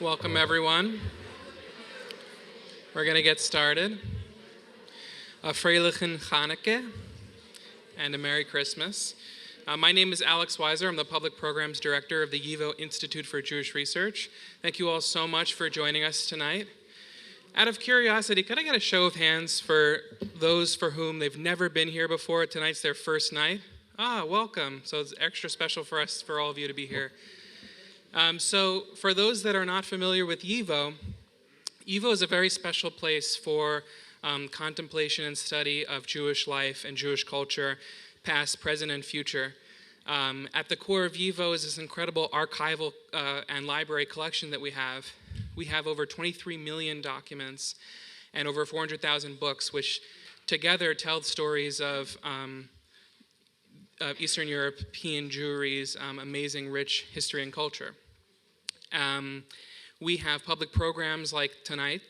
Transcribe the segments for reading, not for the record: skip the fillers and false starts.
Welcome, everyone. We're going to get started. A Freilichen Chanukah and a Merry Christmas. My name is Alex Weiser. I'm the Public Programs Director of the YIVO Institute for Jewish Research. Thank you all so much for joining us tonight. Out of curiosity, could I get a show of hands for those for whom they've never been here before? Tonight's their first night. Welcome. So it's extra special for us, for all of you to be here. So for those that are not familiar with YIVO, YIVO is a very special place for contemplation and study of Jewish life and Jewish culture, past, present, and future. At the core of YIVO is this incredible archival and library collection that we have. We have over 23 million documents and over 400,000 books, which together tell stories of Eastern European Jewry's amazing, rich history and culture. We have public programs like tonight,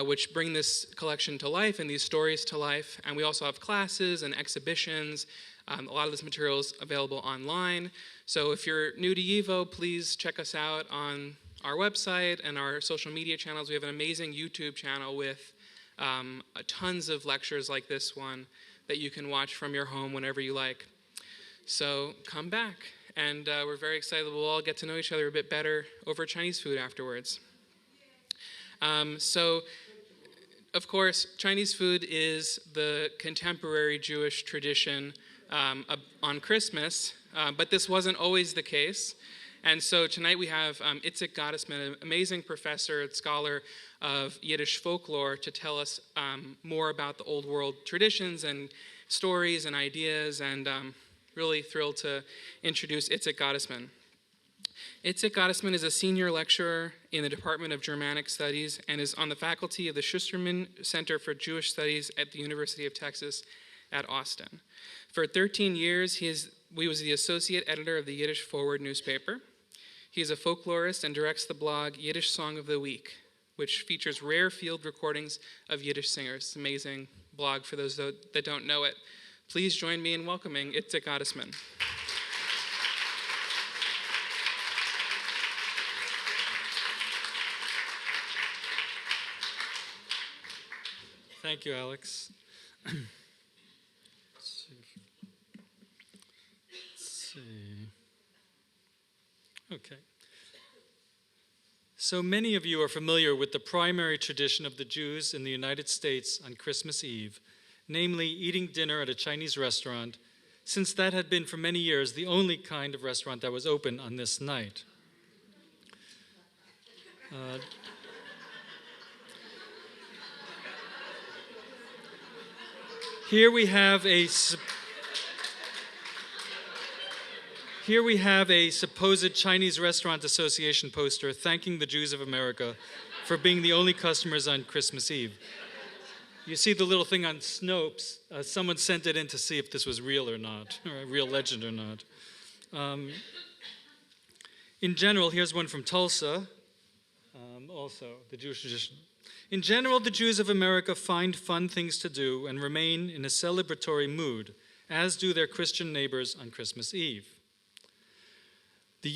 which bring this collection to life and these stories to life. And we also have classes and exhibitions. A lot of this material is available online. So if you're new to YIVO, please check us out on our website and our social media channels. We have an amazing YouTube channel with tons of lectures like this one that you can watch from your home whenever you like. So come back. And we're very excited we'll all get to know each other a bit better over Chinese food afterwards. So, of course, Chinese food is the contemporary Jewish tradition on Christmas, but this wasn't always the case. And so tonight we have Itzik Gottesman, an amazing professor and scholar of Yiddish folklore, to tell us more about the old world traditions and stories and ideas, and really thrilled to introduce Itzik Gottesman. Itzik Gottesman is a senior lecturer in the Department of Germanic Studies and is on the faculty of the Schusterman Center for Jewish Studies at the University of Texas at Austin. For 13 years, he was the associate editor of the Yiddish Forward newspaper. He is a folklorist and directs the blog Yiddish Song of the Week, which features rare field recordings of Yiddish singers. It's an amazing blog for those that don't know it. Please join me in welcoming Itzik Gottesman. Thank you, Alex. Let's see. Okay. So many of you are familiar with the primary tradition of the Jews in the United States on Christmas Eve, namely eating dinner at a Chinese restaurant, since that had been for many years the only kind of restaurant that was open on this night. Here we have a supposed Chinese Restaurant Association poster thanking the Jews of America for being the only customers on Christmas Eve. You see the little thing on Snopes. Someone sent it in to see if this was real or not, or a real legend or not. In general, here's one from Tulsa, also the Jewish tradition. In general, the Jews of America find fun things to do and remain in a celebratory mood, as do their Christian neighbors on Christmas Eve. The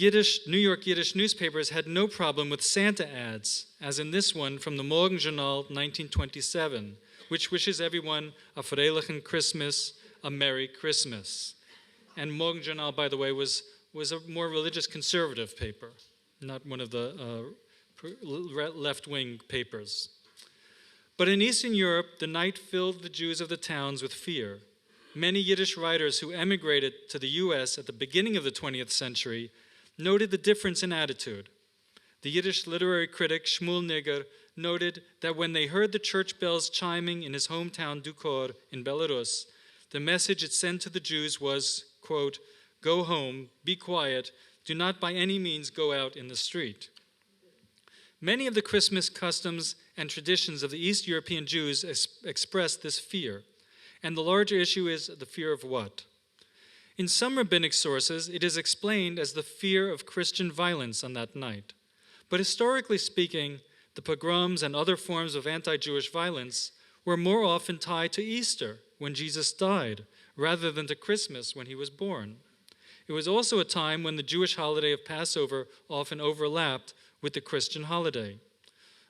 New York Yiddish newspapers had no problem with Santa ads, as in this one from the Morgenjournal 1927, which wishes everyone a Freilichen Christmas, a Merry Christmas. And Morgenjournal, by the way, was a more religious conservative paper, not one of the left-wing papers. But in Eastern Europe, the night filled the Jews of the towns with fear. Many Yiddish writers who emigrated to the U.S. at the beginning of the 20th century noted the difference in attitude. The Yiddish literary critic Shmuel Nigger noted that when they heard the church bells chiming in his hometown Dukor in Belarus, the message it sent to the Jews was, quote, "Go home, be quiet, do not by any means go out in the street." Many of the Christmas customs and traditions of the East European Jews express this fear. And the larger issue is the fear of what? In some rabbinic sources, it is explained as the fear of Christian violence on that night. But historically speaking, the pogroms and other forms of anti-Jewish violence were more often tied to Easter, when Jesus died, rather than to Christmas, when he was born. It was also a time when the Jewish holiday of Passover often overlapped with the Christian holiday.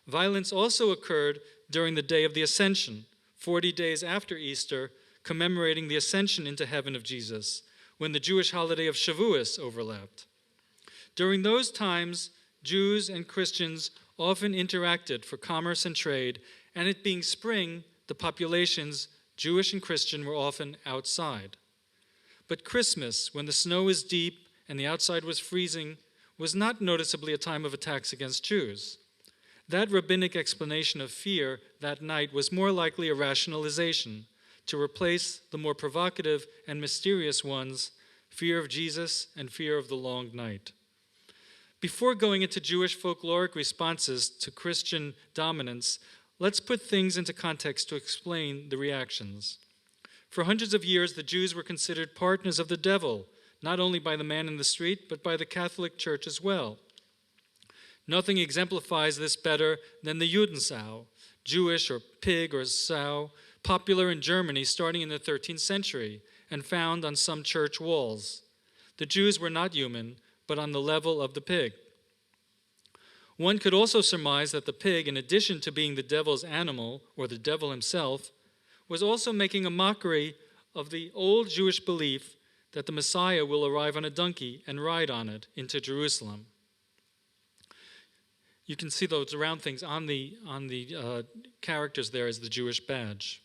Violence also occurred during the day of the Ascension, 40 days after Easter, commemorating the ascension into heaven of Jesus, when the Jewish holiday of Shavuos overlapped. During those times, Jews and Christians often interacted for commerce and trade, and it being spring, the populations, Jewish and Christian, were often outside. But Christmas, when the snow was deep and the outside was freezing, was not noticeably a time of attacks against Jews. That rabbinic explanation of fear that night was more likely a rationalization to replace the more provocative and mysterious ones, fear of Jesus and fear of the long night. Before going into Jewish folkloric responses to Christian dominance, let's put things into context to explain the reactions. For hundreds of years, the Jews were considered partners of the devil, not only by the man in the street, but by the Catholic Church as well. Nothing exemplifies this better than the Judensau, Jewish or pig or sow, popular in Germany starting in the 13th century and found on some church walls. The Jews were not human, but on the level of the pig. One could also surmise that the pig, in addition to being the devil's animal, or the devil himself, was also making a mockery of the old Jewish belief that the Messiah will arrive on a donkey and ride on it into Jerusalem. You can see those round things on the characters there as the Jewish badge.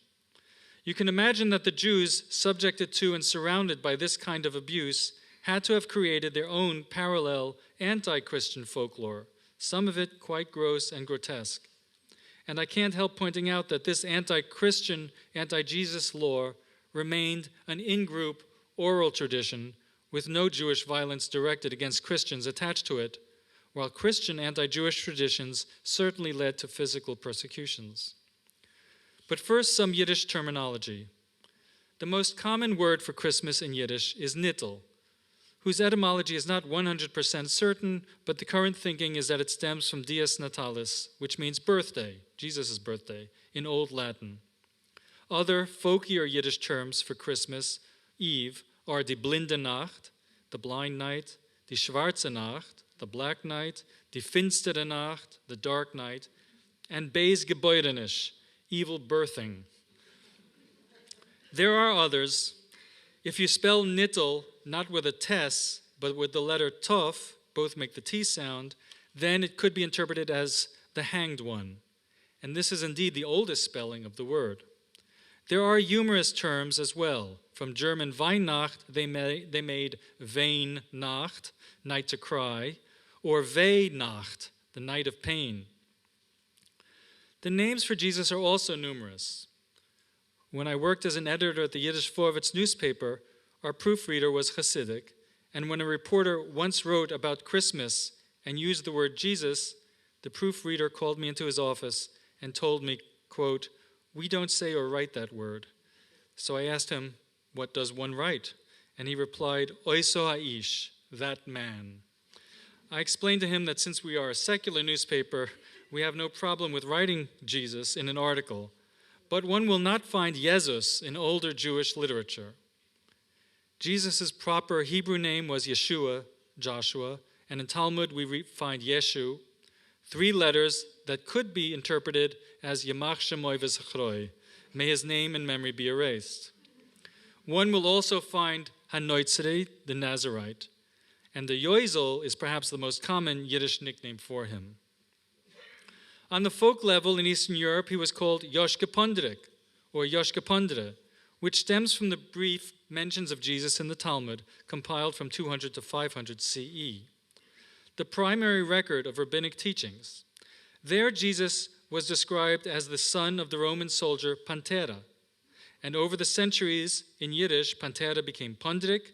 You can imagine that the Jews, subjected to and surrounded by this kind of abuse, had to have created their own parallel anti-Christian folklore, some of it quite gross and grotesque. And I can't help pointing out that this anti-Christian, anti-Jesus lore remained an in-group oral tradition with no Jewish violence directed against Christians attached to it, while Christian anti-Jewish traditions certainly led to physical persecutions. But first, some Yiddish terminology. The most common word for Christmas in Yiddish is nittel, whose etymology is not 100% certain, but the current thinking is that it stems from Dies Natalis, which means birthday, Jesus' birthday, in Old Latin. Other folkier Yiddish terms for Christmas Eve are die Blinde Nacht, the blind night, die Schwarze Nacht, the black night, die Finstere Nacht, the dark night, and Beis Geboidenisch, evil birthing. There are others. If you spell nittel not with a tes, but with the letter tov, both make the T sound, then it could be interpreted as the hanged one. And this is indeed the oldest spelling of the word. There are humorous terms as well. From German Weihnacht, they made Weihnacht, night to cry, or Weihnacht, the night of pain. The names for Jesus are also numerous. When I worked as an editor at the Yiddish Vorwärts newspaper, our proofreader was Hasidic, and when a reporter once wrote about Christmas and used the word Jesus, the proofreader called me into his office and told me, quote, "We don't say or write that word." So I asked him, "What does one write?" And he replied, "Oiso ha'ish, that man." I explained to him that since we are a secular newspaper, we have no problem with writing Jesus in an article, but one will not find Jesus in older Jewish literature. Jesus' proper Hebrew name was Yeshua, Joshua, and in Talmud we find Yeshu, 3 letters that could be interpreted as Yamach Shemoy V'Zachroi, may his name and memory be erased. One will also find Hanoitzrei, the Nazarite, and the Yoizel is perhaps the most common Yiddish nickname for him. On the folk level in Eastern Europe, he was called Yoshke Pondrik, or Yoshke Pondre, which stems from the brief mentions of Jesus in the Talmud, compiled from 200 to 500 CE. The primary record of rabbinic teachings. There, Jesus was described as the son of the Roman soldier Pantera, and over the centuries, in Yiddish, Pantera became Pondrik,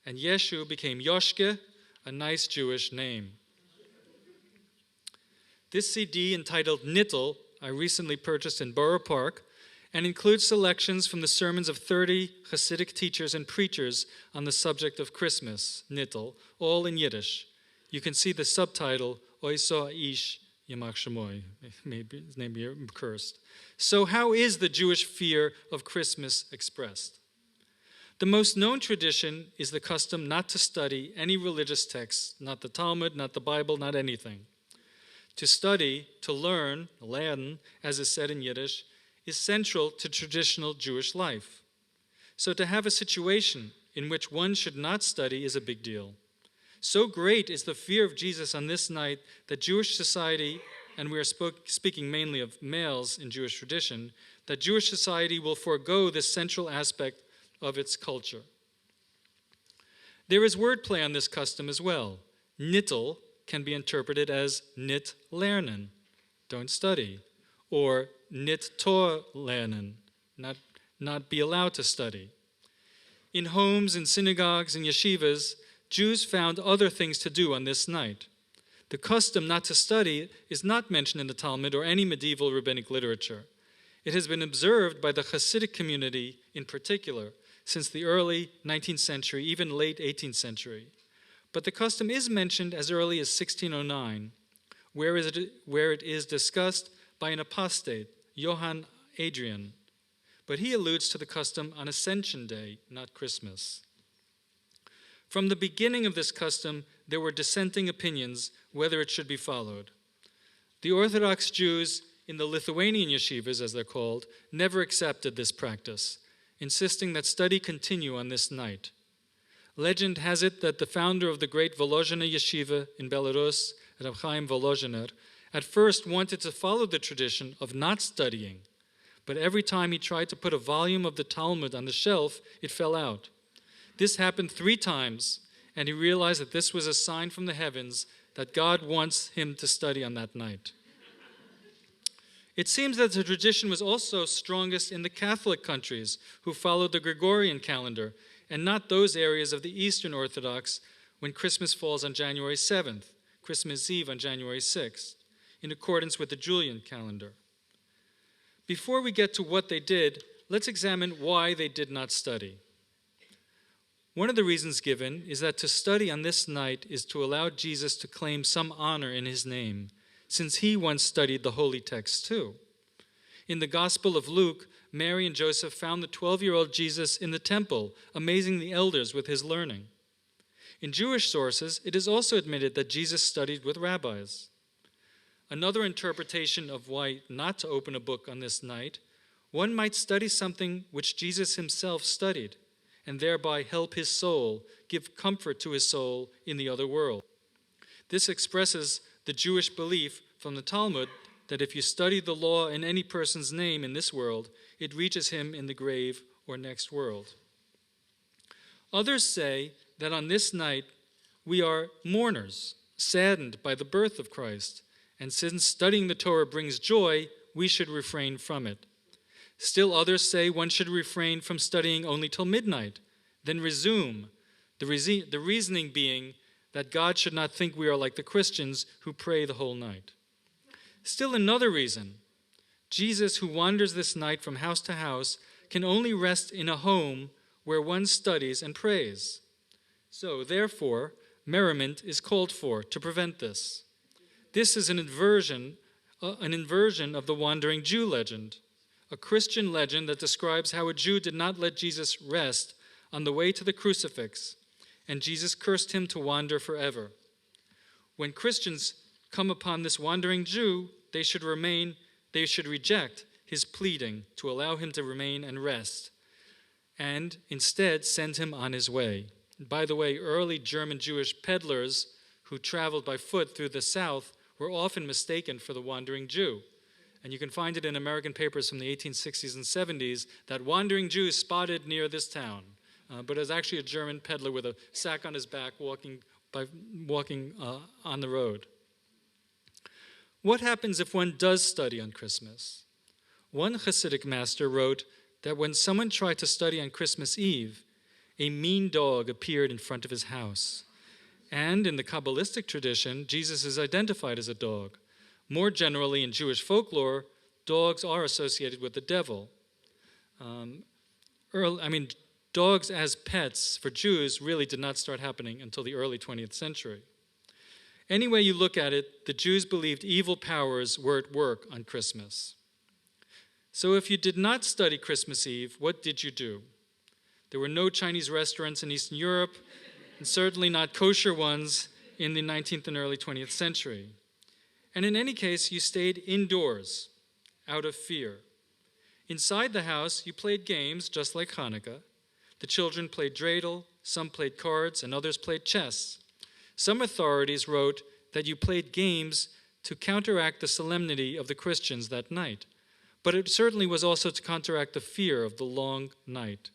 and Yeshu became Yoshke, a nice Jewish name. This CD, entitled Nittel, I recently purchased in Borough Park, and includes selections from the sermons of 30 Hasidic teachers and preachers on the subject of Christmas, Nittel, all in Yiddish. You can see the subtitle, Oiso Ish Yamach Shemoy, maybe his name be cursed. So how is the Jewish fear of Christmas expressed? The most known tradition is the custom not to study any religious texts, not the Talmud, not the Bible, not anything. To study, to learn, lernen, as is said in Yiddish, is central to traditional Jewish life. So to have a situation in which one should not study is a big deal. So great is the fear of Jesus on this night that Jewish society, and we are speaking mainly of males in Jewish tradition, that Jewish society will forego this central aspect of its culture. There is wordplay on this custom as well. Nittel can be interpreted as nit lernen, don't study, or nit tor lernen, not be allowed to study. In homes, in synagogues, in yeshivas, Jews found other things to do on this night. The custom not to study is not mentioned in the Talmud or any medieval rabbinic literature. It has been observed by the Hasidic community in particular since the early 19th century, even late 18th century. But the custom is mentioned as early as 1609, where it is discussed by an apostate, Johann Adrian. But he alludes to the custom on Ascension Day, not Christmas. From the beginning of this custom, there were dissenting opinions whether it should be followed. The Orthodox Jews in the Lithuanian yeshivas, as they're called, never accepted this practice, insisting that study continue on this night. Legend has it that the founder of the great Volozhina yeshiva in Belarus, Rav Chaim Volozhiner, at first wanted to follow the tradition of not studying, but every time he tried to put a volume of the Talmud on the shelf, it fell out. This happened 3 times, and he realized that this was a sign from the heavens that God wants him to study on that night. It seems that the tradition was also strongest in the Catholic countries who followed the Gregorian calendar, and not those areas of the Eastern Orthodox when Christmas falls on January 7th, Christmas Eve on January 6th, in accordance with the Julian calendar. Before we get to what they did, let's examine why they did not study. One of the reasons given is that to study on this night is to allow Jesus to claim some honor in his name, since he once studied the holy text too. In the Gospel of Luke, Mary and Joseph found the 12-year-old Jesus in the temple, amazing the elders with his learning. In Jewish sources, it is also admitted that Jesus studied with rabbis. Another interpretation of why not to open a book on this night, one might study something which Jesus himself studied, and thereby help his soul, give comfort to his soul in the other world. This expresses the Jewish belief from the Talmud that if you study the law in any person's name in this world, it reaches him in the grave or next world. Others say that on this night we are mourners, saddened by the birth of Christ, and since studying the Torah brings joy, we should refrain from it. Still others say one should refrain from studying only till midnight, then resume, the reasoning being that God should not think we are like the Christians who pray the whole night. Still another reason, Jesus, who wanders this night from house to house, can only rest in a home where one studies and prays. So, therefore, merriment is called for to prevent this. This is an inversion of the wandering Jew legend, a Christian legend that describes how a Jew did not let Jesus rest on the way to the crucifix, and Jesus cursed him to wander forever. When Christians come upon this wandering Jew, they should reject his pleading to allow him to remain and rest, and instead send him on his way. By the way, early German Jewish peddlers who traveled by foot through the South were often mistaken for the wandering Jew. And you can find it in American papers from the 1860s and 70s that wandering Jew spotted near this town. But it was actually a German peddler with a sack on his back walking on the road. What happens if one does study on Christmas? One Hasidic master wrote that when someone tried to study on Christmas Eve, a mean dog appeared in front of his house. And in the Kabbalistic tradition, Jesus is identified as a dog. More generally, in Jewish folklore, dogs are associated with the devil. Dogs as pets for Jews really did not start happening until the early 20th century. Any way you look at it, the Jews believed evil powers were at work on Christmas. So if you did not study Christmas Eve, what did you do? There were no Chinese restaurants in Eastern Europe, and certainly not kosher ones in the 19th and early 20th century. And in any case, you stayed indoors, out of fear. Inside the house, you played games, just like Hanukkah. The children played dreidel, some played cards, and others played chess. Some authorities wrote that you played games to counteract the solemnity of the Christians that night, but it certainly was also to counteract the fear of the long night.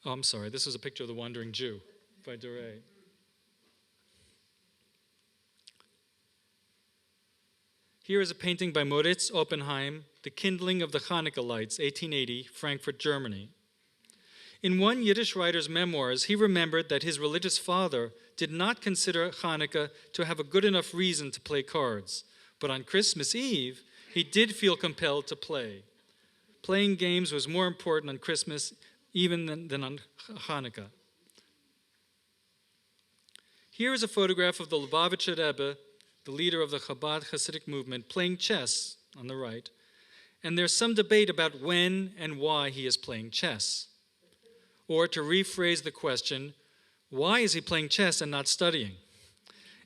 Oh, I'm sorry, this is a picture of the Wandering Jew by Duray. Here is a painting by Moritz Oppenheim, The Kindling of the Hanukkah Lights, 1880, Frankfurt, Germany. In one Yiddish writer's memoirs, he remembered that his religious father did not consider Hanukkah to have a good enough reason to play cards, but on Christmas Eve, he did feel compelled to play. Playing games was more important on Christmas even than on Hanukkah. Here is a photograph of the Lubavitcher Rebbe, the leader of the Chabad Hasidic movement, playing chess on the right, and there's some debate about when and why he is playing chess. Or to rephrase the question, why is he playing chess and not studying?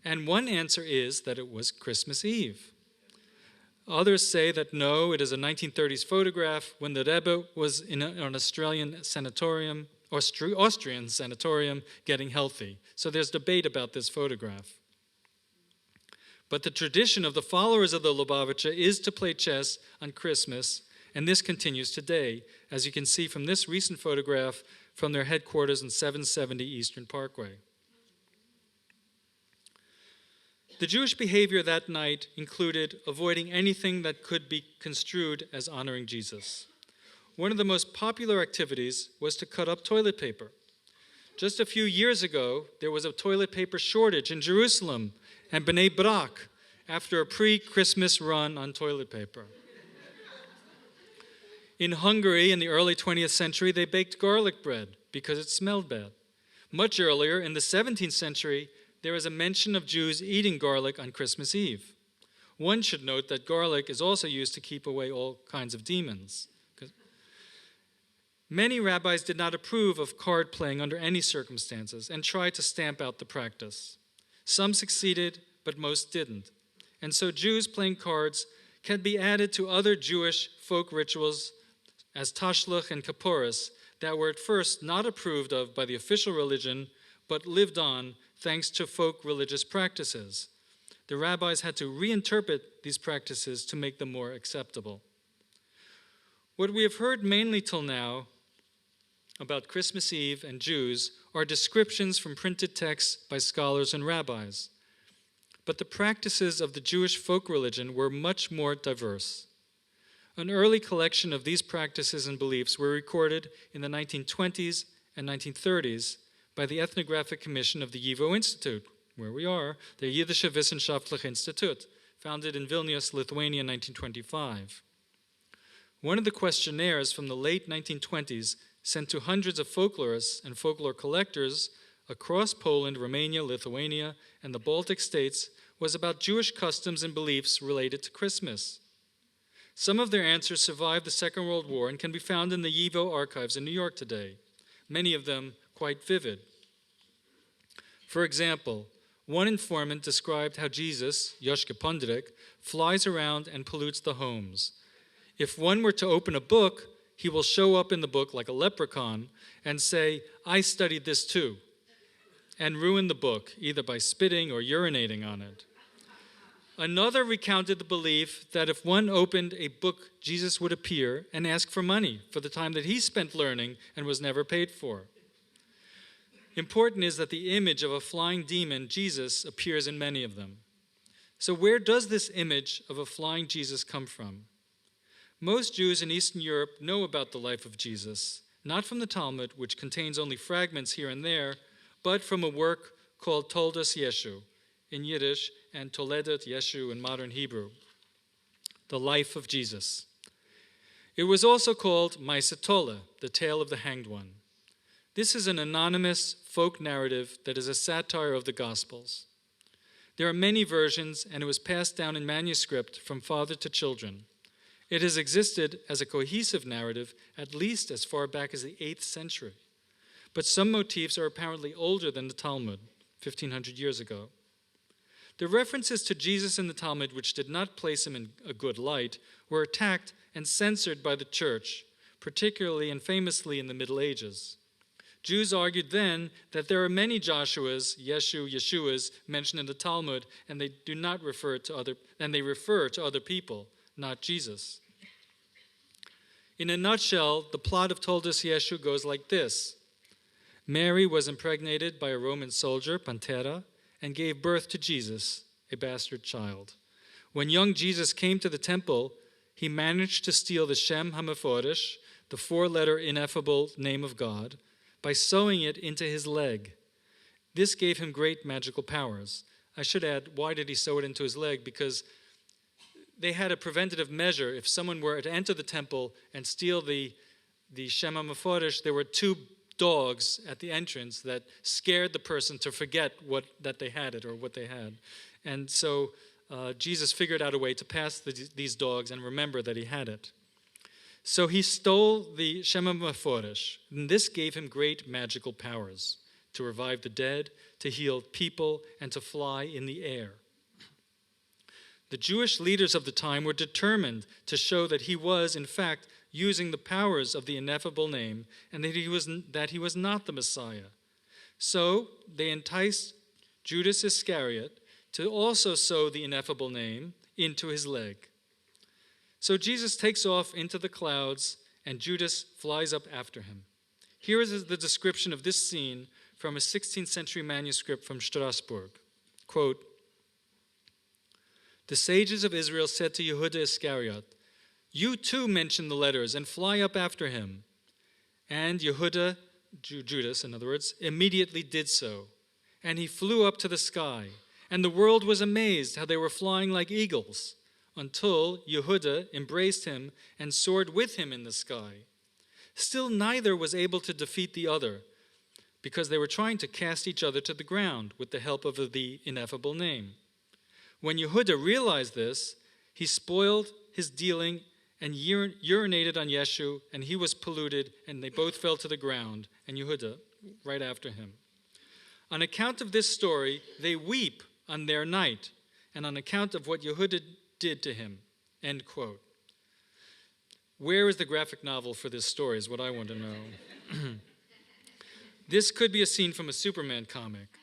And one answer is that it was Christmas Eve. Others say that no, it is a 1930s photograph when the Rebbe was in an Austrian sanatorium getting healthy. So there's debate about this photograph. But the tradition of the followers of the Lubavitcher is to play chess on Christmas, and this continues today, as you can see from this recent photograph from their headquarters in 770 Eastern Parkway. The Jewish behavior that night included avoiding anything that could be construed as honoring Jesus. One of the most popular activities was to cut up toilet paper. Just a few years ago, there was a toilet paper shortage in Jerusalem and Bnei Brak after a pre-Christmas run on toilet paper. In Hungary in the early 20th century, they baked garlic bread because it smelled bad. Much earlier, in the 17th century, there is a mention of Jews eating garlic on Christmas Eve. One should note that garlic is also used to keep away all kinds of demons. Many rabbis did not approve of card playing under any circumstances and tried to stamp out the practice. Some succeeded, but most didn't. And so Jews playing cards can be added to other Jewish folk rituals as tashluch and kapporos that were at first not approved of by the official religion, but lived on thanks to folk religious practices. The rabbis had to reinterpret these practices to make them more acceptable. What we have heard mainly till now about Christmas Eve and Jews are descriptions from printed texts by scholars and rabbis. But the practices of the Jewish folk religion were much more diverse. An early collection of these practices and beliefs were recorded in the 1920s and 1930s by the Ethnographic Commission of the YIVO Institute, where we are, the Yiddische Wissenschaftliche Institut, founded in Vilnius, Lithuania in 1925. One of the questionnaires from the late 1920s sent to hundreds of folklorists and folklore collectors across Poland, Romania, Lithuania, and the Baltic states was about Jewish customs and beliefs related to Christmas. Some of their answers survived the Second World War and can be found in the YIVO archives in New York today, many of them quite vivid. For example, one informant described how Jesus, Joshka Pondrik, flies around and pollutes the homes. If one were to open a book, he will show up in the book like a leprechaun and say, "I studied this too," and ruin the book, either by spitting or urinating on it. Another recounted the belief that if one opened a book, Jesus would appear and ask for money for the time that he spent learning and was never paid for. Important is that the image of a flying demon, Jesus, appears in many of them. So where does this image of a flying Jesus come from? Most Jews in Eastern Europe know about the life of Jesus, not from the Talmud, which contains only fragments here and there, but from a work called Toldos Yeshu in Yiddish and Toledet Yeshu in modern Hebrew, the life of Jesus. It was also called Maaseh Toleh, the tale of the hanged one. This is an anonymous folk narrative that is a satire of the Gospels. There are many versions, and it was passed down in manuscript from father to children. It has existed as a cohesive narrative at least as far back as the 8th century. But some motifs are apparently older than the Talmud, 1,500 years ago. The references to Jesus in the Talmud, which did not place him in a good light, were attacked and censored by the church, particularly and famously in the Middle Ages. Jews argued then that there are many Joshuas, Yeshuas mentioned in the Talmud, and they refer to other people, not Jesus. In a nutshell, the plot of Toldos Yeshu goes like this. Mary was impregnated by a Roman soldier, Pantera, and gave birth to Jesus, a bastard child. When young Jesus came to the temple, he managed to steal the Shem HaMeforesh, the four-letter ineffable name of God, by sewing it into his leg. This gave him great magical powers. I should add, why did he sew it into his leg? Because they had a preventative measure. If someone were to enter the temple and steal the Shem HaMeforesh, there were two dogs at the entrance that scared the person to forget that they had it or what they had. And so Jesus figured out a way to pass these dogs and remember that he had it. So he stole the Shem HaMeforesh, and this gave him great magical powers to revive the dead, to heal people, and to fly in the air. The Jewish leaders of the time were determined to show that he was, in fact, using the powers of the ineffable name, and that he was not the Messiah. So they enticed Judas Iscariot to also sew the ineffable name into his leg. So Jesus takes off into the clouds, and Judas flies up after him. Here is the description of this scene from a 16th century manuscript from Strasbourg. Quote, "The sages of Israel said to Yehuda Iscariot, 'You too mention the letters and fly up after him.' And Yehuda," Judas in other words, "immediately did so. And he flew up to the sky. And the world was amazed how they were flying like eagles, until Yehuda embraced him and soared with him in the sky. Still neither was able to defeat the other, because they were trying to cast each other to the ground with the help of the ineffable name. When Yehuda realized this, he spoiled his dealing and urinated on Yeshu, and he was polluted, and they both fell to the ground, and Yehuda right after him. On account of this story, they weep on their night, and on account of what Yehuda did to him." End quote. Where is the graphic novel for this story is what I want to know. This could be a scene from a Superman comic.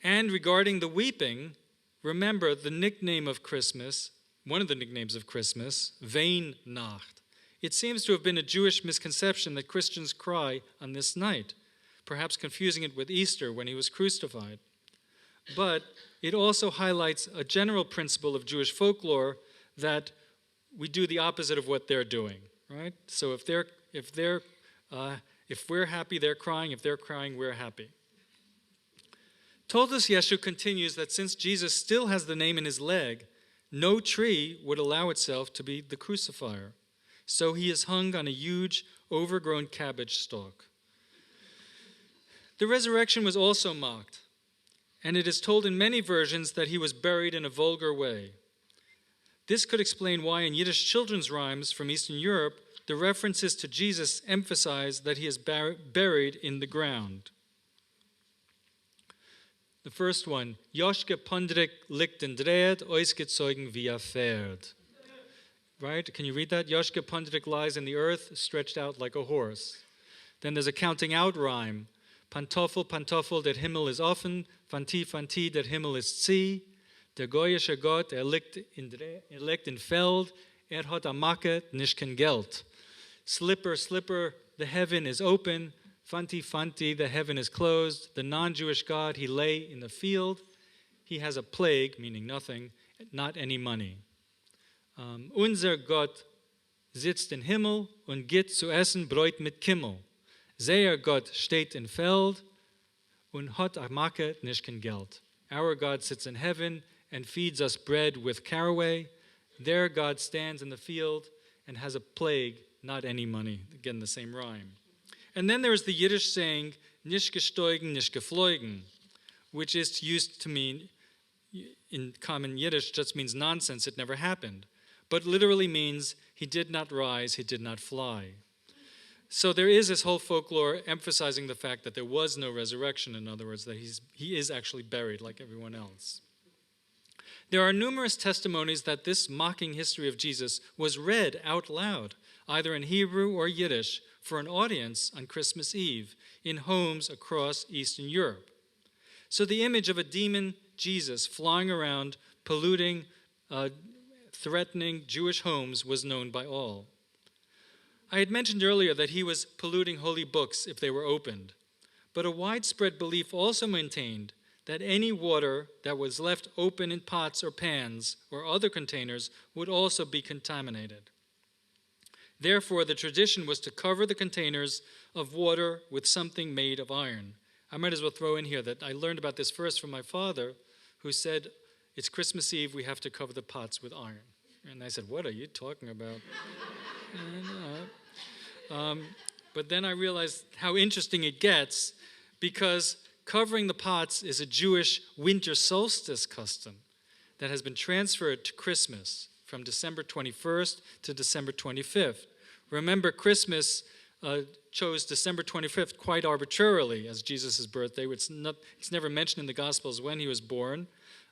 And regarding the weeping, remember the nickname of Christmas, one of the nicknames of Christmas, Weihnacht. It seems to have been a Jewish misconception that Christians cry on this night, perhaps confusing it with Easter when he was crucified. But it also highlights a general principle of Jewish folklore that we do the opposite of what they're doing, right? So if we're happy, they're crying. If they're crying, we're happy. Toldos Yeshu continues that since Jesus still has the name in his leg, no tree would allow itself to be the crucifier. So he is hung on a huge, overgrown cabbage stalk. The resurrection was also mocked, and it is told in many versions that he was buried in a vulgar way. This could explain why in Yiddish children's rhymes from Eastern Europe, the references to Jesus emphasize that he is buried in the ground. The first one, Joschke Pondrik liegt in Dreed, ausgezogen wie a Pferd. Right? Can you read that? Joschke Pondrik lies in the earth, stretched out like a horse. Then there's a counting out rhyme. Pantoffel, Pantoffel, der Himmel is offen. Fanti, Fanti, der Himmel ist zie. Der goyische Gott, liegt in Feld. Hat a Macke, nicht kein Geld. Slipper, slipper, the heaven is open. Fanti, Fanti, the heaven is closed. The non-Jewish God, he lay in the field. He has a plague, meaning nothing, not any money. Unser Gott sitzt in Himmel und gibt zu essen Brot mit Kimmel. Seher Gott steht in Feld und hat a Macke, nicht kein Geld. Our God sits in heaven and feeds us bread with caraway. Their God stands in the field and has a plague, not any money. Again, the same rhyme. And then there's the Yiddish saying, nicht gestoigen, nicht geflogen, which is used to mean, in common Yiddish, just means nonsense, it never happened. But literally means he did not rise, he did not fly. So there is this whole folklore emphasizing the fact that there was no resurrection, in other words, that he is actually buried like everyone else. There are numerous testimonies that this mocking history of Jesus was read out loud, either in Hebrew or Yiddish, for an audience on Christmas Eve in homes across Eastern Europe. So the image of a demon Jesus flying around, polluting, threatening Jewish homes was known by all. I had mentioned earlier that he was polluting holy books if they were opened, but a widespread belief also maintained that any water that was left open in pots or pans or other containers would also be contaminated. Therefore, the tradition was to cover the containers of water with something made of iron. I might as well throw in here that I learned about this first from my father, who said, it's Christmas Eve, we have to cover the pots with iron. And I said, what are you talking about? But then I realized how interesting it gets, because covering the pots is a Jewish winter solstice custom that has been transferred to Christmas from December 21st to December 25th. Remember, Christmas chose December 25th quite arbitrarily as Jesus' birthday. It's never mentioned in the Gospels when he was born,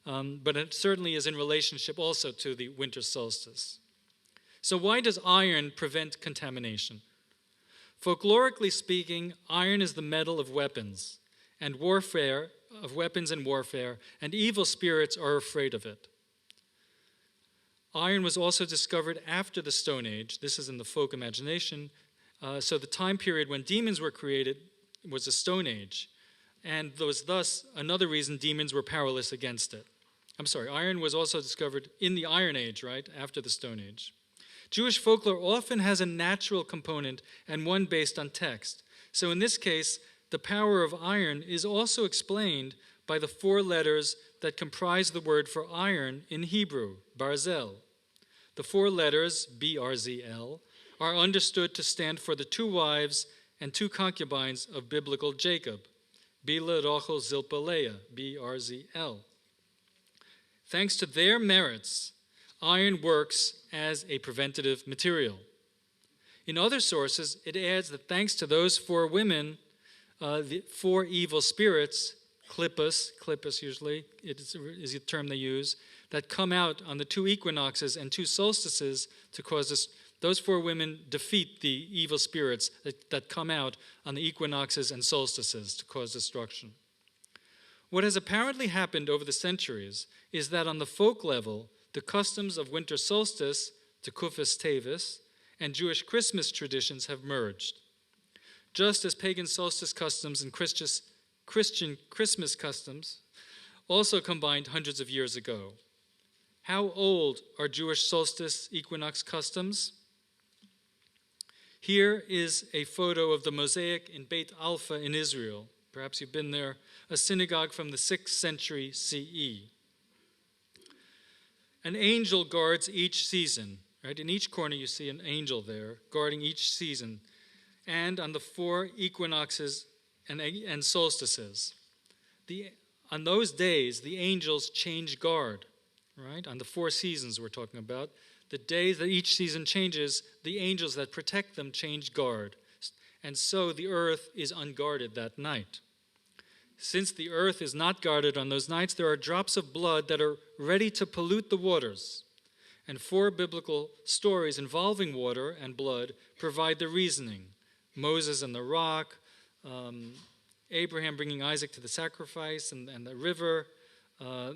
but it certainly is in relationship also to the winter solstice. So why does iron prevent contamination? Folklorically speaking, iron is the metal of weapons and warfare, and evil spirits are afraid of it. Iron was also discovered after the Stone Age. This is in the folk imagination. So the time period when demons were created was the Stone Age, and there was thus another reason demons were powerless against it. Iron was also discovered in the Iron Age, right, after the Stone Age. Jewish folklore often has a natural component and one based on text. So in this case, the power of iron is also explained by the 4 letters that comprise the word for iron in Hebrew, barzel. The 4 letters, B-R-Z-L, are understood to stand for the 2 wives and 2 concubines of biblical Jacob, Bila, Rachel, Zilpah, Leah, B-R-Z-L. Thanks to their merits, iron works as a preventative material. In other sources, it adds that thanks to those 4 women, the 4 evil spirits, klippus usually, is the term they use, that come out on the 2 equinoxes and 2 solstices to cause this. Those 4 women defeat the evil spirits that come out on the equinoxes and solstices to cause destruction. What has apparently happened over the centuries is that on the folk level, the customs of winter solstice, Tekufas Tevis, and Jewish Christmas traditions have merged. Just as pagan solstice customs and Christian Christmas customs also combined hundreds of years ago. How old are Jewish solstice equinox customs? Here is a photo of the mosaic in Beit Alpha in Israel. Perhaps you've been there, a synagogue from the 6th century CE. An angel guards each season, right? In each corner you see an angel there guarding each season, and on the 4 equinoxes and solstices. On those days, the angels change guard, right? On the 4 seasons we're talking about. The days that each season changes, the angels that protect them change guard. And so the earth is unguarded that night. Since the earth is not guarded on those nights, there are drops of blood that are ready to pollute the waters. And 4 biblical stories involving water and blood provide the reasoning. Moses and the rock, Abraham bringing Isaac to the sacrifice and the river,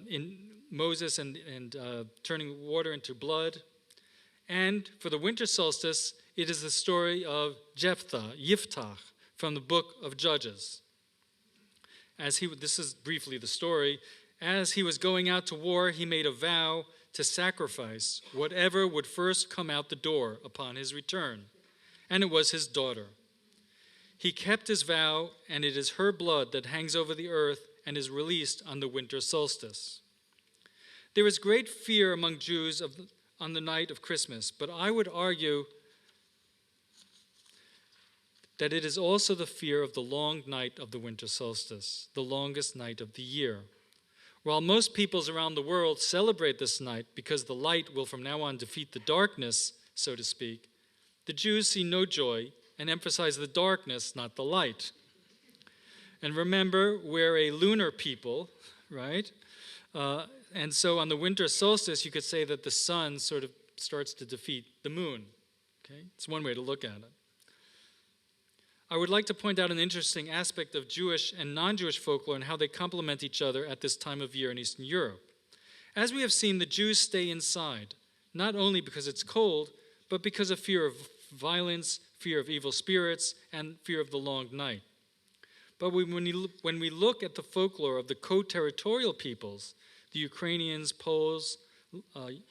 in Moses and turning water into blood. And for the winter solstice, it is the story of Yiftach, from the book of Judges. This is briefly the story. As he was going out to war, he made a vow to sacrifice whatever would first come out the door upon his return. And it was his daughter. He kept his vow, and it is her blood that hangs over the earth and is released on the winter solstice. There is great fear among Jews on the night of Christmas, but I would argue that it is also the fear of the long night of the winter solstice, the longest night of the year. While most peoples around the world celebrate this night because the light will from now on defeat the darkness, so to speak, the Jews see no joy and emphasize the darkness, not the light. And remember, we're a lunar people, right? And so on the winter solstice, you could say that the sun sort of starts to defeat the moon. Okay? It's one way to look at it. I would like to point out an interesting aspect of Jewish and non-Jewish folklore and how they complement each other at this time of year in Eastern Europe. As we have seen, the Jews stay inside, not only because it's cold, but because of fear of violence, fear of evil spirits, and fear of the long night. But when we look at the folklore of the co-territorial peoples, the Ukrainians, Poles,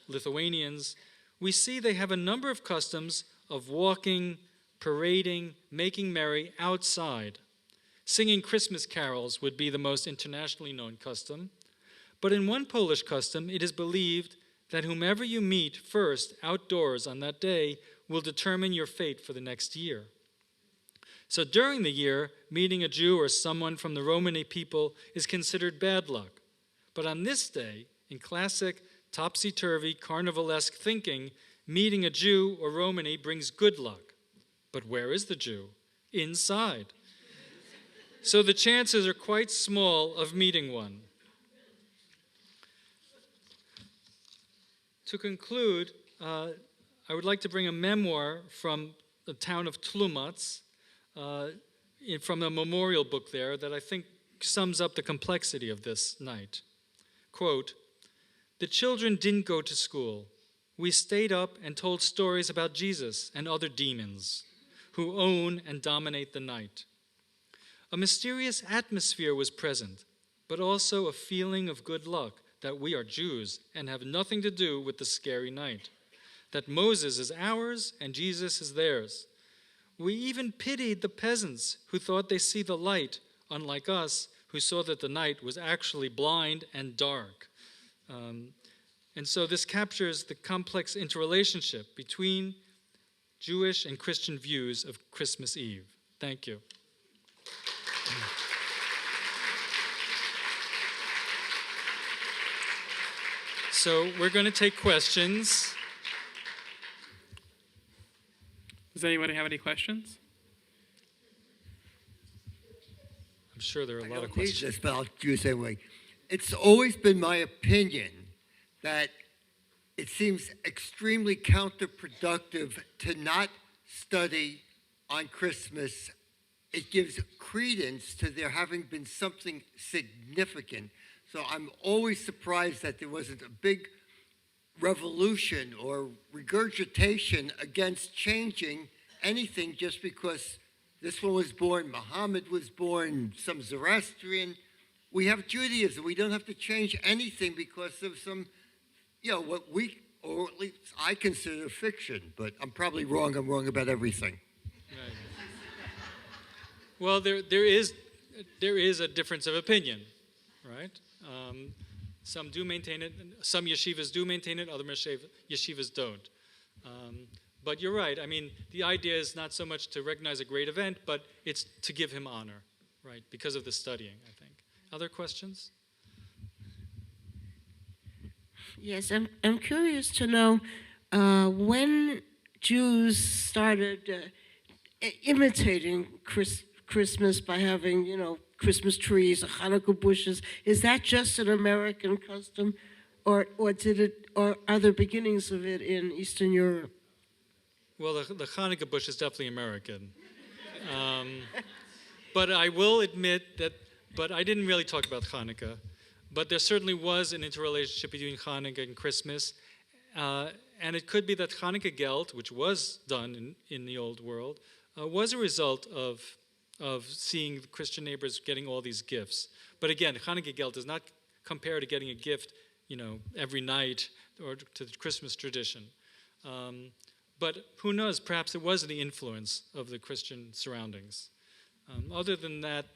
Lithuanians, we see they have a number of customs of walking, parading, making merry outside. Singing Christmas carols would be the most internationally known custom. But in one Polish custom, it is believed that whomever you meet first outdoors on that day will determine your fate for the next year. So during the year, meeting a Jew or someone from the Romani people is considered bad luck. But on this day, in classic topsy-turvy carnivalesque thinking, meeting a Jew or Romani brings good luck. But where is the Jew? Inside. So the chances are quite small of meeting one. To conclude, I would like to bring a memoir from the town of Tlumac, from a memorial book there that I think sums up the complexity of this night. Quote, "The children didn't go to school. We stayed up and told stories about Jesus and other demons who own and dominate the night. A mysterious atmosphere was present, but also a feeling of good luck that we are Jews and have nothing to do with the scary night, that Moses is ours and Jesus is theirs. We even pitied the peasants who thought they see the light, unlike us, who saw that the night was actually blind and dark." And so this captures the complex interrelationship between Jewish and Christian views of Christmas Eve. Thank you. So we're going to take questions. Does anybody have any questions? I'm sure there are a lot of I don't need questions. this, but I'll do it anyway. It's always been my opinion that it seems extremely counterproductive to not study on Christmas. It gives credence to there having been something significant. So I'm always surprised that there wasn't a big revolution or regurgitation against changing anything just because this one was born, Muhammad was born, some Zoroastrian. We have Judaism. We don't have to change anything because of some, what we, or at least I consider fiction, but I'm probably wrong. I'm wrong about everything. Right. Well, there is a difference of opinion, right? Some do maintain it. Some yeshivas do maintain it. Other yeshivas don't. But you're right. I mean, the idea is not so much to recognize a great event, but it's to give him honor, right? Because of the studying, I think. Other questions? Yes, I'm curious to know when Jews started imitating Christmas by having, Christmas trees, Hanukkah bushes. Is that just an American custom, or are there beginnings of it in Eastern Europe? Well, the Hanukkah bush is definitely American. But I will admit that, but I didn't really talk about Hanukkah. But there certainly was an interrelationship between Hanukkah and Christmas. And it could be that Hanukkah Geld, which was done in the old world, was a result of seeing the Christian neighbors getting all these gifts. But again, Hanukkah Geld does not compare to getting a gift, every night or to the Christmas tradition. But who knows, perhaps it was the influence of the Christian surroundings. Other than that,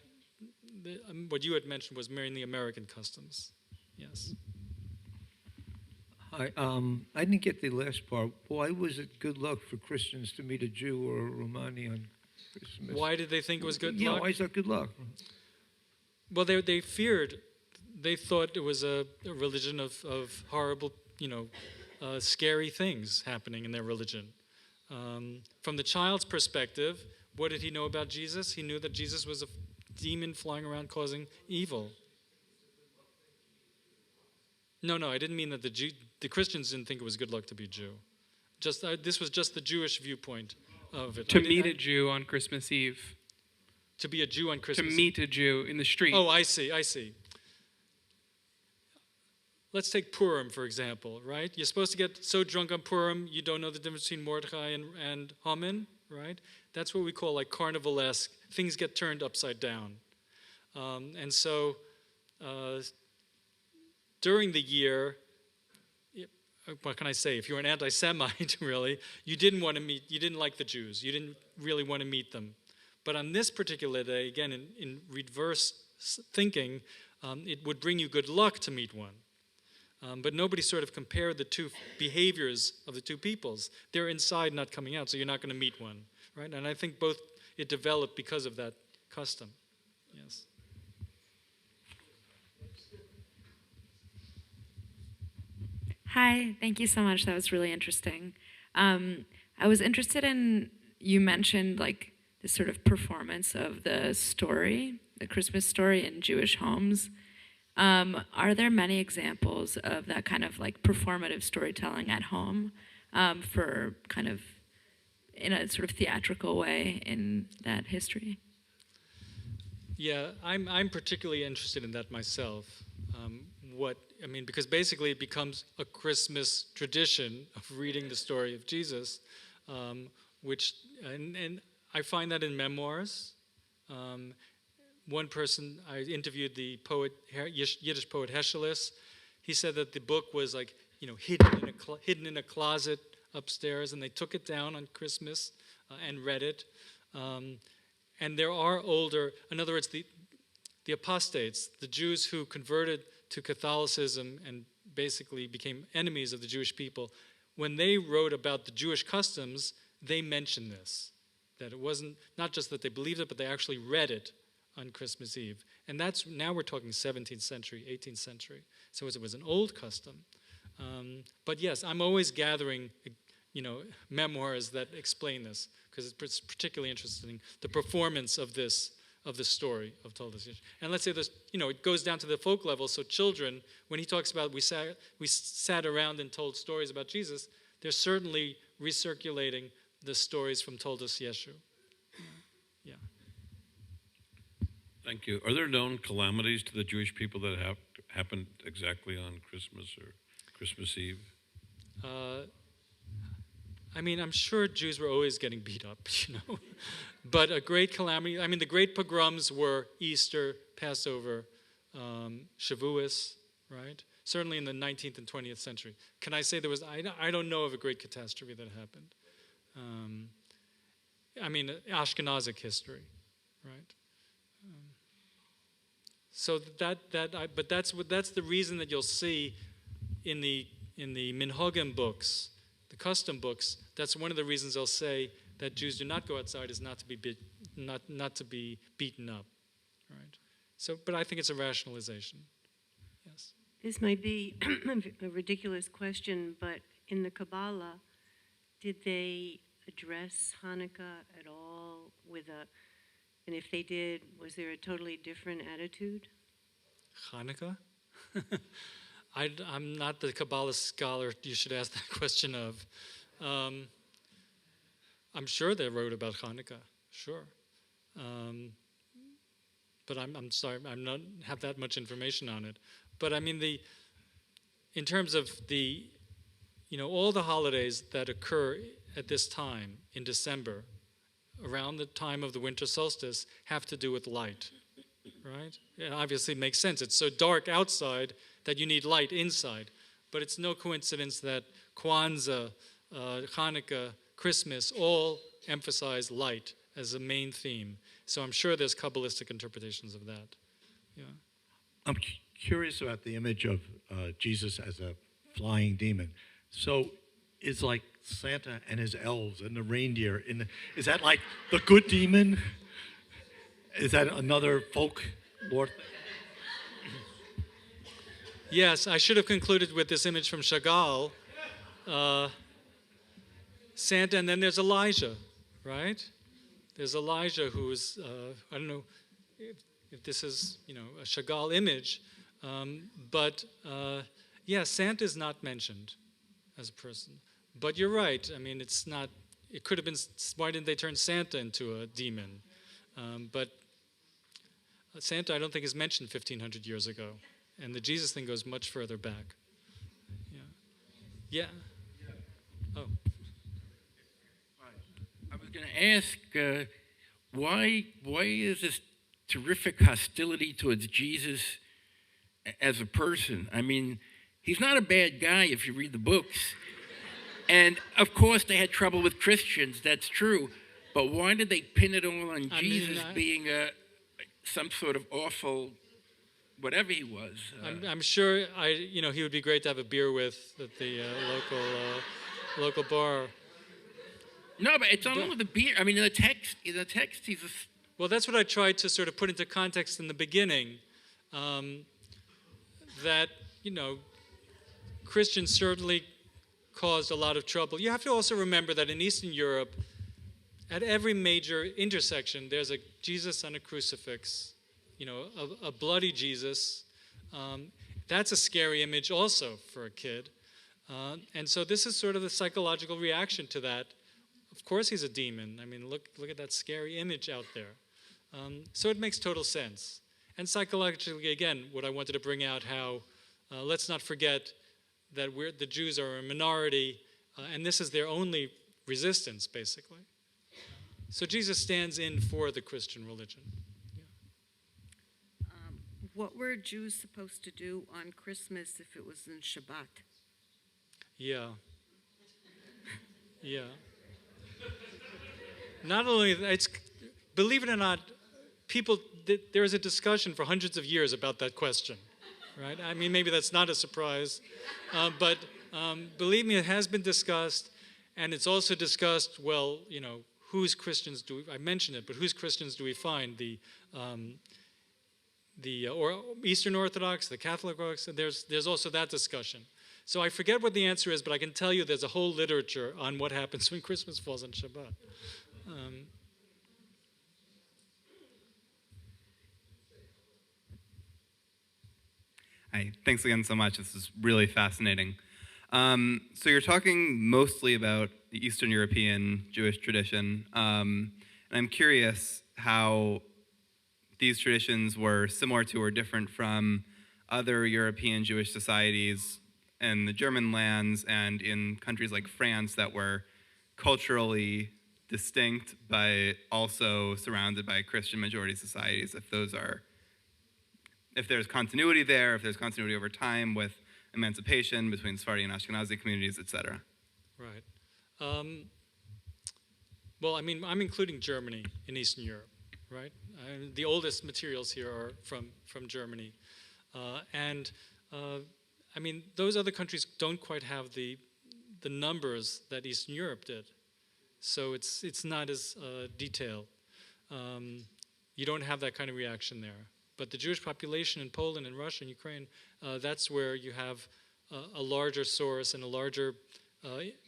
what you had mentioned was mainly American customs. Yes. Hi, I didn't get the last part. Why was it good luck for Christians to meet a Jew or a Romani on Christmas? Why did they think it was good luck? Yeah, why is that good luck? Well, they feared. They thought it was a religion of horrible, scary things happening in their religion. From the child's perspective, what did he know about Jesus? He knew that Jesus was a demon flying around causing evil. No, I didn't mean that the Christians didn't think it was good luck to be a Jew. This was just the Jewish viewpoint of it. To meet a Jew on Christmas Eve. To be a Jew on Christmas To Eve. meet a Jew in the street. Oh, I see. Let's take Purim, for example, right? You're supposed to get so drunk on Purim, you don't know the difference between Mordechai and Haman, right? That's what we call like carnivalesque. Things get turned upside down. And so during the year, what can I say? If you're an anti-Semite, really, you didn't like the Jews. You didn't really want to meet them. But on this particular day, again, in reverse thinking, it would bring you good luck to meet one. But nobody sort of compared the two behaviors of the two peoples. They're inside, not coming out, so you're not going to meet one, right? And I think it developed because of that custom. Yes. Hi, thank you so much. That was really interesting. I was interested in, you mentioned like this sort of performance of the story, the Christmas story in Jewish homes. Are there many examples of that kind of like performative storytelling at home for kind of in a sort of theatrical way in that history? Yeah, I'm particularly interested in that myself. Because basically it becomes a Christmas tradition of reading the story of Jesus, and I find that in memoirs. One person, I interviewed the poet, Yiddish poet Heschelis. He said that the book was like, hidden in a closet upstairs, and they took it down on Christmas and read it. And there are older, in other words, the apostates, the Jews who converted to Catholicism and basically became enemies of the Jewish people, when they wrote about the Jewish customs, they mentioned this, that it wasn't, not just that they believed it, but they actually read it on Christmas Eve. And now we're talking 17th century, 18th century. So it was an old custom. But yes, I'm always gathering, memoirs that explain this, because it's particularly interesting, the performance of the story of Toldos Yeshu. And let's say this, it goes down to the folk level. So children, when he talks about we sat around and told stories about Jesus, they're certainly recirculating the stories from Toldos Yeshu. Yeah. Thank you. Are there known calamities to the Jewish people that have happened exactly on Christmas or Christmas Eve? I'm sure Jews were always getting beat up, But a great calamity, the great pogroms were Easter, Passover, Shavuos, right? Certainly in the 19th and 20th century. Can I say I don't know of a great catastrophe that happened. Ashkenazic history, right? But that's the reason that you'll see in the Minhagim books, the custom books. That's one of the reasons they'll say that Jews do not go outside is not to be beaten up, right? So, but I think it's a rationalization. Yes. This might be a ridiculous question, but in the Kabbalah, did they address Hanukkah at all and if they did, was there a totally different attitude? Hanukkah? I'm not the Kabbalah scholar you should ask that question of. I'm sure they wrote about Hanukkah, sure. But I'm sorry, I don't have that much information on it. But in terms of all the holidays that occur at this time in December, around the time of the winter solstice, have to do with light, right? It obviously makes sense. It's so dark outside that you need light inside. But it's no coincidence that Kwanzaa, Hanukkah, Christmas all emphasize light as a main theme. So I'm sure there's Kabbalistic interpretations of that. Yeah. I'm curious about the image of Jesus as a flying demon. So is like Santa and his elves and the reindeer, is that like the good demon? Is that another folklore thing? Yes, I should have concluded with this image from Chagall. Santa, and then there's Elijah, right? There's Elijah who's, I don't know if this is, a Chagall image, but Yeah, Santa is not mentioned as a person. But you're right. I mean, it's not, it could have been, why didn't they turn Santa into a demon? But Santa, I don't think, is mentioned 1,500 years ago. And the Jesus thing goes much further back. Yeah. Oh. I was going to ask, why is this terrific hostility towards Jesus as a person? I mean, he's not a bad guy if you read the books. And of course they had trouble with Christians, that's true. But why did they pin it all on Jesus being some sort of awful, whatever he was? I'm sure he would be great to have a beer with at the local bar. No, but it's not only the beer. I mean, in the text, he's a... Well, that's what I tried to sort of put into context in the beginning. That, Christians certainly caused a lot of trouble. You have to also remember that in Eastern Europe, at every major intersection, there's a Jesus on a crucifix, a bloody Jesus. That's a scary image also for a kid. And so this is sort of the psychological reaction to that. Of course he's a demon. I mean, look at that scary image out there. So it makes total sense. And psychologically, again, what I wanted to bring out how, let's not forget that the Jews are a minority, and this is their only resistance, basically. So Jesus stands in for the Christian religion. Yeah. What were Jews supposed to do on Christmas if it was in Shabbat? Yeah. Yeah. Not only, believe it or not, there is a discussion for hundreds of years about that question, right? I mean, maybe that's not a surprise, but believe me, it has been discussed, and it's also discussed, well, whose Christians I mentioned it, but whose Christians do we find? The Eastern Orthodox, the Catholic Orthodox, there's also that discussion. So I forget what the answer is, but I can tell you there's a whole literature on what happens when Christmas falls on Shabbat. Hi, thanks again so much. This is really fascinating. So you're talking mostly about the Eastern European Jewish tradition, and I'm curious how these traditions were similar to or different from other European Jewish societies in the German lands and in countries like France that were culturally distinct but also surrounded by Christian majority societies, if there's continuity there, if there's continuity over time with emancipation between Sephardi and Ashkenazi communities, etc. Right. Well, I mean, I'm including Germany in Eastern Europe, right? The oldest materials here are from Germany. I mean, those other countries don't quite have the numbers that Eastern Europe did. So it's not as detailed. You don't have that kind of reaction there. But the Jewish population in Poland and Russia and Ukraine, that's where you have a larger source and a larger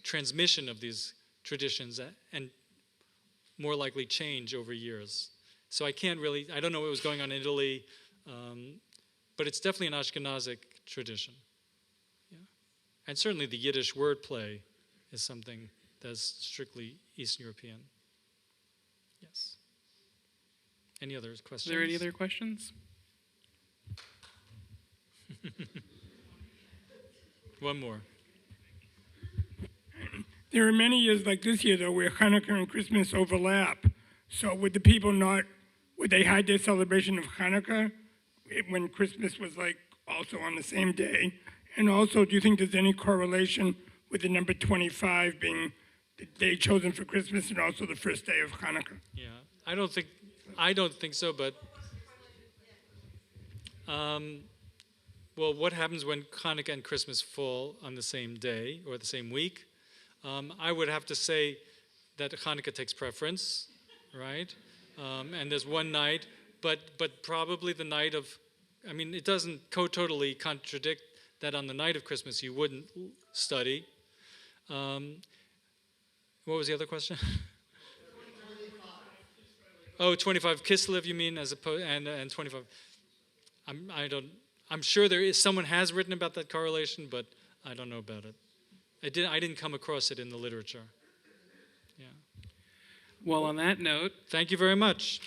transmission of these traditions and more likely change over years. So I don't know what was going on in Italy, but it's definitely an Ashkenazic tradition. Yeah. And certainly the Yiddish wordplay is something that's strictly Eastern European. Yes. Any other questions? Are there any other questions? One more. There are many years like this year, though, where Hanukkah and Christmas overlap. So would the people would they hide their celebration of Hanukkah when Christmas was also on the same day? And also, do you think there's any correlation with the number 25 being the day chosen for Christmas and also the first day of Hanukkah? Yeah, I don't think so, but well, what happens when Hanukkah and Christmas fall on the same day or the same week? I would have to say that Hanukkah takes preference, right? And there's one night, but probably the night of, I mean, it doesn't totally contradict that on the night of Christmas you wouldn't study. What was the other question? 25 Kislev, you mean, as opposed and 25. I'm sure someone has written about that correlation, but I don't know about it. I didn't come across it in the literature. Yeah. Well, on that note, thank you very much.